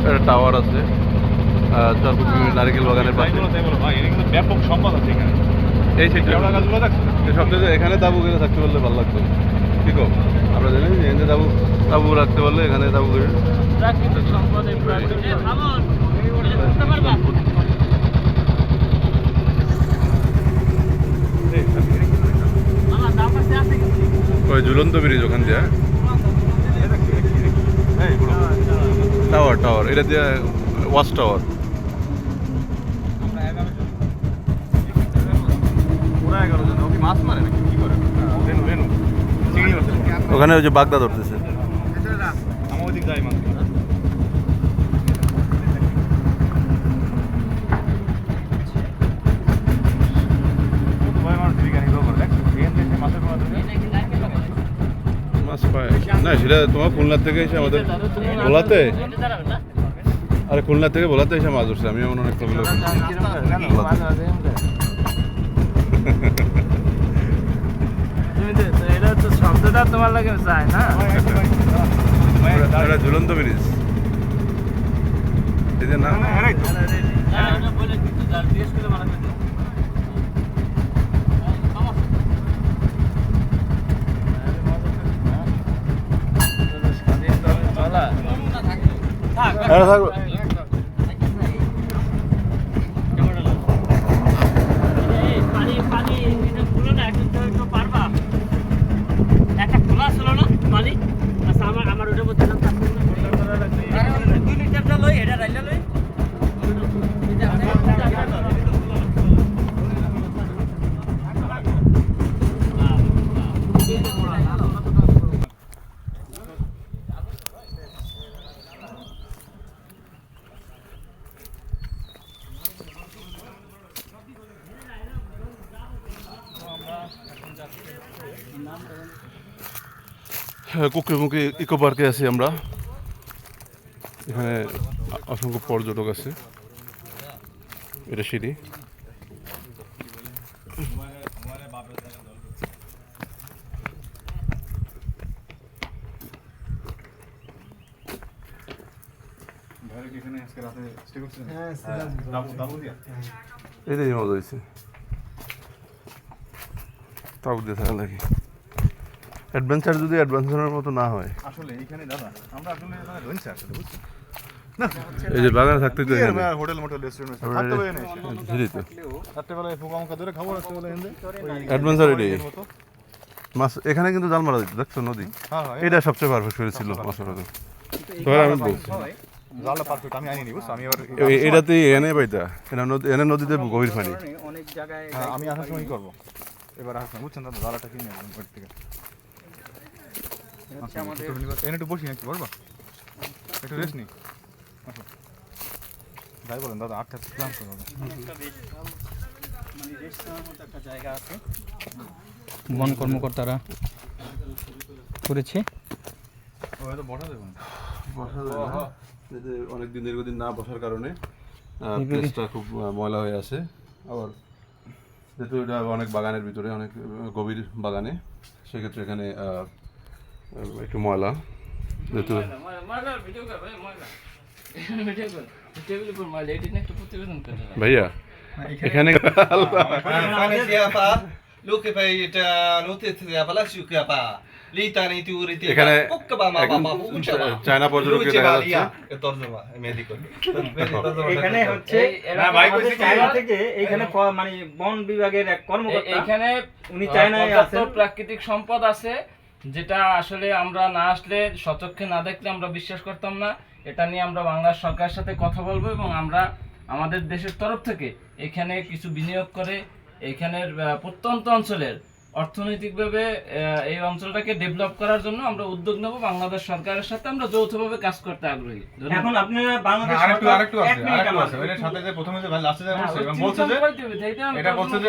একটা টাওয়ার আছে চরপুকুর নারিকেল বাগানের পাশে। ব্যাপক সম্পদ আছে এখানে। এই সেটা গাছগুলো দেখছো? সবচেয়ে এখানে তাবু করে থাকতে পারলে ভালো লাগতো। ঠিক হোক আমরা জানি যে এখানে তাবু রাখতে পারলে এখানে তাবু করে প্রাকৃতিক সম্পদের ওই ঝুলন্ত ব্রিজ ওখান দিয়ে টাওয়ার এটা দিয়ে ওয়াচ টাওয়ার। ওখানে ওই যে বাগদা ধরতেছে। মাছ পায় না সেটা তোমার খুলনার থেকে এসে আমাদের ভোলাতে, আরে খুলনার থেকে ভোলাতে এসে মাছ ধরছে। আমি এমন অনেক প্রবলেম শব্দটা তোমার লাগে চাই না ঝুলন্ত ব্রিজ এই যে না থাকবে কুকরিমুখী ইকো পার্কে আছি আমরা। এখানে অসংখ্য পর্যটক আছে। এটা সিঁড়ি। এটাই মজা হয়েছে তাও দিয়ে থাকা লাগে। অ্যাডভেঞ্চার যদি অ্যাডভেঞ্চারের মতো না হয় আসলে এইখানে দাদা আমরা আসলে রয়েছে আসলে বুঝছেন এই যে বাগানে থাকতে তো হোটেল মোটেল রেস্টুরেন্ট রাত্রেবেলায় পোকা মোকা ধরে খাবো রাত্রেবেলায় অ্যাডভেঞ্চার এটাই মাছ এখানে কিন্তু জাল মারা যেত দেখছো নদী। এটা সবচেয়ে পারফেক্ট হয়েছিল মাছ মারা। তবে আমি বলছি জালটা পারফেক্ট আমি আনিনি বুঝছো। আমি এবার এটাতেই এনে পাইতা এনে নদীতে গভীর পানি। অনেক জায়গায় আমি আসার সময় কি করবো এবার আসলাম বুঝছেন দাদা জালটা কিনে আসলাম বাড়ি থেকে। এনে একটু বসি নাকি বলবা একটু রেস্ট নি যাই বলেন দাদা 8টা ক্লাস একটা জায়গা আছে বন কর্মকর্তারা করেছে। অনেকদিন দীর্ঘদিন না বসার কারণে প্লেসটা খুব ময়লা হয়ে আছে। আবার যেহেতু এটা অনেক বাগানের ভিতরে অনেক গভীর বাগানে সেক্ষেত্রে এখানে একটু ময়লা যেহেতু ভাইয়া এখানে এখানে চায়না পর্যটককে দেখা যাচ্ছে। এখানে হচ্ছে চায়না থেকে এখানে মানে বন বিভাগের এক কর্মকর্তা এখানে উনি চায়নায় আছেন। প্রাকৃতিক সম্পদ আছে যেটা আসলে আমরা না আসলে সচক্ষে না দেখলে আমরা বিশ্বাস করতাম না। এটা নিয়ে আমরা বাংলাদেশ সরকারের সাথে কথা বলবো এবং আমরা আমাদের দেশের তরফ থেকে এখানে কিছু বিনিয়োগ করে এখানের প্রত্যন্ত অঞ্চলের অর্থনৈতিকভাবে এই অঞ্চলটাকে ডেভেলপ করার জন্য আমরা উদ্যোগ নেব। বাংলাদেশ সরকারের সাথে আমরা যৌথভাবে কাজ করতে আগ্রহী। এখন আপনারা বাংলাদেশ আরেকটু আছে ওইটার সাথে যে প্রথমে যে লাস্টে যে বলছে যে এটা বলছে যে